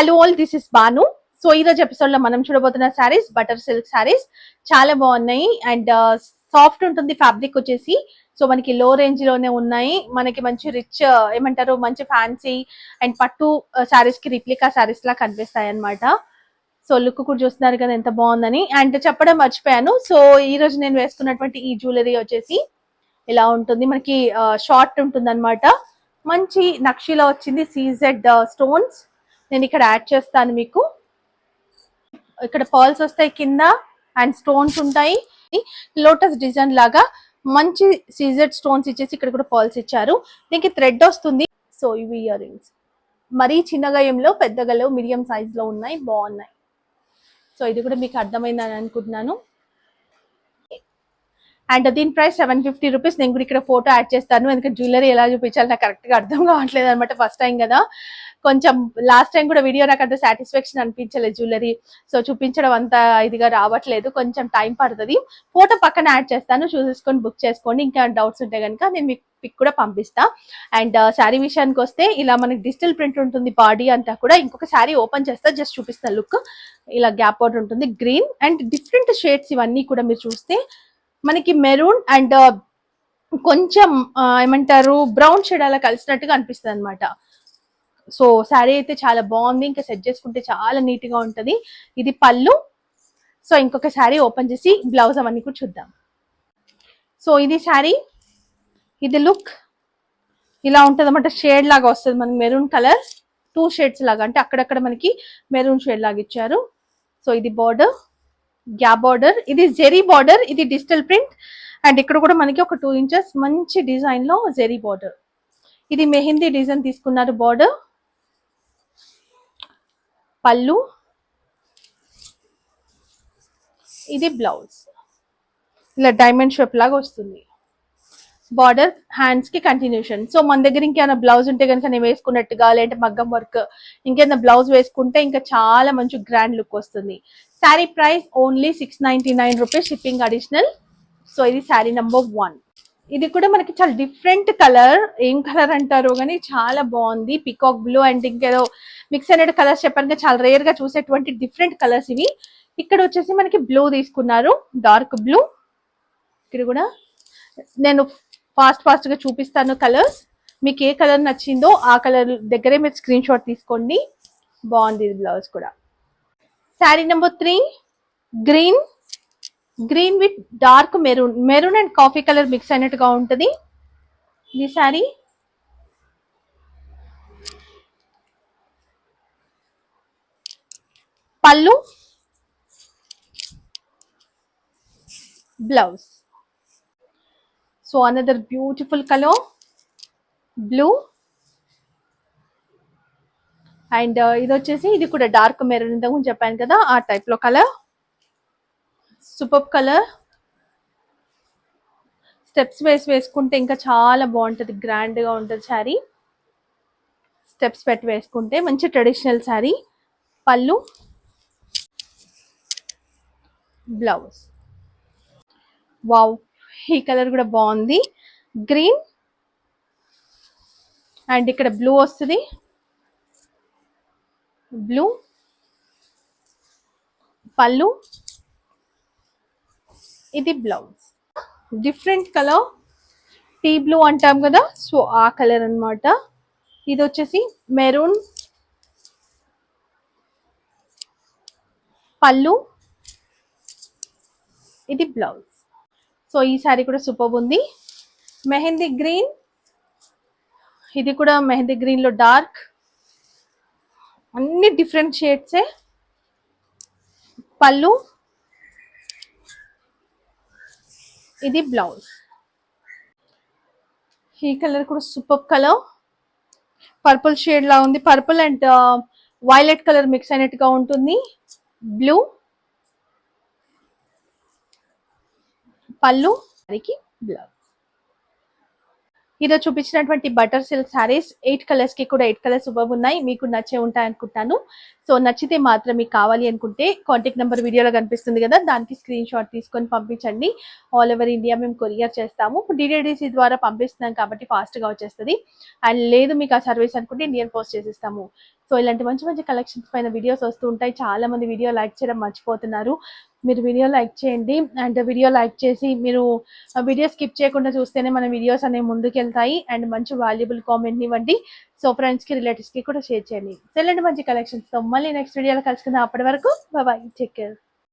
Hello all, this is Banu. So ఈ రోజు episode లో మనం చూడబోతున్న శారీస్ బటర్ సిల్క్ శారీస్ చాలా బాగున్నాయి అండ్ సాఫ్ట్ ఉంటుంది ఫ్యాబ్రిక్ వచ్చేసి. సో మనకి లో రేంజ్ లోనే ఉన్నాయి. మనకి మంచి రిచ్ ఏమంటారు మంచి ఫ్యాన్సీ అండ్ పట్టు శారీస్ కి రిప్లికా శారీస్ లా కనిపిస్తాయి అనమాట. సో లుక్ కూడా చూస్తున్నారు కదా ఎంత బాగుందని. అండ్ చెప్పడం మర్చిపోయాను, సో ఈ రోజు నేను వేసుకున్నటువంటి ఈ జ్యువెలరీ వచ్చేసి ఇలా ఉంటుంది. మనకి షార్ట్ ఉంటుంది అనమాట. మంచి నక్షిలో వచ్చింది సీజెడ్ స్టోన్స్. నేను ఇక్కడ యాడ్ చేస్తాను మీకు. ఇక్కడ పర్ల్స్ వస్తాయి కింద అండ్ స్టోన్స్ ఉంటాయి. లోటస్ డిజైన్ లాగా మంచి సీజెడ్ స్టోన్స్ ఇచ్చేసి ఇక్కడ కూడా పర్ల్స్ ఇచ్చారు. దీనికి థ్రెడ్ వస్తుంది. సో ఇవి ఇయర్ రింగ్స్ మరీ చిన్నగా ఏంలో పెద్దగా లేవు, మీడియం సైజ్ లో ఉన్నాయి, బాగున్నాయి. సో ఇది కూడా మీకు అర్థమైందని అనుకుంటున్నాను. అండ్ దీని ప్రైస్ 750 రూపీస్. నేను కూడా ఇక్కడ ఫోటో యాడ్ చేస్తాను, ఎందుకంటే జ్యువెలరీ ఎలా చూపించాలి నాకు కరెక్ట్ గా అర్థం కావట్లేదు అనమాట. ఫస్ట్ టైం కదా, కొంచెం లాస్ట్ టైం కూడా వీడియో నాకు అంత సాటిస్ఫాక్షన్ అనిపించలేదు జ్యువెలరీ. సో చూపించడం అంత ఇదిగా రావట్లేదు, కొంచెం టైం పడుతుంది. ఫోటో పక్కన యాడ్ చేస్తాను, చూసేసుకొని బుక్ చేసుకోండి. ఇంకా డౌట్స్ ఉంటే కనుక నేను మీకు పిక్ కూడా పంపిస్తా. అండ్ శారీ విషయానికి వస్తే ఇలా మనకి డిజిటల్ ప్రింట్ ఉంటుంది బాడీ అంతా కూడా. ఇంకొక శారీ ఓపెన్ చేస్తా, జస్ట్ చూపిస్తాను లుక్. ఇలా గ్యాప్ అవుట్ ఉంటుంది, గ్రీన్ అండ్ డిఫరెంట్ షేడ్స్ ఇవన్నీ కూడా మీరు చూస్తే మనకి మెరూన్ అండ్ కొంచెం ఏమంటారు బ్రౌన్ షేడ్ అలా కలిసినట్టుగా అనిపిస్తుంది అనమాట. సో శారీ అయితే చాలా బాగుంది, ఇంకా సెట్ చేసుకుంటే చాలా నీట్ గా ఉంటది. ఇది పళ్ళు. సో ఇంకొక శారీ ఓపెన్ చేసి బ్లౌజ్ అవన్నీ కూడా చూద్దాం. సో ఇది శారీ, ఇది లుక్ ఇలా ఉంటది అనమాట. షేడ్ లాగా వస్తుంది మనకి మెరూన్ కలర్, 2 షేడ్స్ లాగా, అంటే అక్కడక్కడ మనకి మెరూన్ షేడ్ లాగా ఇచ్చారు. సో ఇది బార్డర్, గ్యాప్ బార్డర్, ఇది జెరీ బార్డర్, ఇది డిజిటల్ ప్రింట్. అండ్ ఇక్కడ కూడా మనకి ఒక 2 ఇంచెస్ మంచి డిజైన్ లో జెరీ బార్డర్. ఇది మెహందీ డిజైన్ తీసుకున్నారు బార్డర్. పళ్ళు, ఇది బ్లౌజ్ ఇలా డైమండ్ షేప్ లాగా వస్తుంది. బార్డర్ హ్యాండ్స్ కి కంటిన్యూషన్. సో మన దగ్గర ఇంకేమైనా బ్లౌజ్ ఉంటే కనుక నేను వేసుకున్నట్టుగా, లేదంటే మగ్గం వర్క్ ఇంకేమైనా బ్లౌజ్ వేసుకుంటే ఇంకా చాలా మంచి గ్రాండ్ లుక్ వస్తుంది. Sari price only 699 rupees, shipping additional. So ఇది శారీ నెంబర్ 1. ఇది కూడా మనకి చాలా డిఫరెంట్ కలర్. ఏం కలర్ అంటారో కానీ చాలా బాగుంది. పికాక్ బ్లూ అండ్ ఇంకేదో మిక్స్ అయిన కలర్స్ చెప్పాను, చాలా రేర్ గా చూసేటువంటి డిఫరెంట్ కలర్స్ ఇవి. ఇక్కడ వచ్చేసి మనకి బ్లూ తీసుకున్నారు, డార్క్ బ్లూ. ఇక్కడ కూడా నేను ఫాస్ట్ గా చూపిస్తాను కలర్స్. మీకు ఏ కలర్ నచ్చిందో ఆ కలర్ దగ్గరే మీరు స్క్రీన్ షాట్ తీసుకోండి. బాగుంది ఇది బ్లౌజ్ కూడా. Sari number 3, green with dark maroon and coffee colour mix అయినట్టుగా ఉంటుంది ఈ శారీ. పళ్ళు, blouse. So another beautiful colour blue. And ఇది వచ్చేసి ఇది కూడా డార్క్ మెరూన్, ఇంతకుముందు చెప్పాను కదా ఆ టైప్ లో కలర్. Super colour. స్టెప్స్ వేసుకుంటే ఇంకా చాలా బాగుంటుంది, గ్రాండ్ గా ఉంటుంది శారీ. స్టెప్స్ పెట్టి వేసుకుంటే మంచి ట్రెడిషనల్ శారీ. పళ్ళు, బ్లౌజ్. వావ్, ఈ కలర్ కూడా బాగుంది, గ్రీన్ అండ్ ఇక్కడ బ్లూ వస్తుంది. బ్లూ, పళ్ళు, ఇది blouse. Different colour, tea blue అంటాం కదా, సో ఆ కలర్ అన్నమాట. ఇది వచ్చేసి మెరూన్, పళ్ళు, ఇది బ్లౌజ్. సో ఈ శారీ కూడా సూపర్ ఉంది. మెహందీ గ్రీన్, ఇది కూడా మెహందీ గ్రీన్ లో డార్క్, అన్ని డిఫరెంట్ షేడ్సే. పళ్ళు, ఇది బ్లౌజ్. ఈ కలర్ కూడా సూపర్ కలర్, పర్పుల్ షేడ్ లా ఉంది. Purple and violet colour mix అయినట్టుగా ఉంటుంది. బ్లూ, పళ్ళు, బ్లౌజ్. ఈరోజు చూపించినటువంటి బటర్ సిల్క్ శారీస్ 8 కలర్స్ కి కూడా 8 కలర్స్ సూపర్ ఉన్నాయి. మీకు నచ్చే ఉంటాయి అనుకుంటాను. సో నచ్చితే మాత్రం మీకు కావాలి అనుకుంటే కాంటాక్ట్ నెంబర్ వీడియోలో కనిపిస్తుంది కదా, దానికి స్క్రీన్ షాట్ తీసుకొని పంపించండి. ఆల్ ఓవర్ ఇండియా మేము కొరియర్ చేస్తాము. DTDC ద్వారా పంపిస్తున్నాం కాబట్టి ఫాస్ట్ గా వచ్చేస్తుంది. అండ్ లేదు మీకు ఆ సర్వీస్ అనుకుంటే ఇండియన్ పోస్ట్ చేసిస్తాము. సో ఇలాంటి మంచి మంచి కలెక్షన్స్ పైన వీడియోస్ వస్తూ ఉంటాయి. చాలా మంది వీడియో లైక్ చేయడం మర్చిపోతున్నారు. మీరు వీడియో లైక్ చేయండి. అండ్ వీడియో లైక్ చేసి మీరు వీడియో స్కిప్ చేయకుండా చూస్తేనే మన వీడియోస్ అనేవి ముందుకెళ్తాయి. అండ్ మంచి వాల్యుబుల్ కామెంట్ని ఇవ్వండి. సో ఫ్రెండ్స్కి రిలేటివ్స్కి కూడా షేర్ చేయండి. సో ఇలాంటి మంచి కలెక్షన్స్తో మళ్ళీ నెక్స్ట్ వీడియోలో కలుసుకుందాం. అప్పటి వరకు బాయ్, టేక్ కేర్.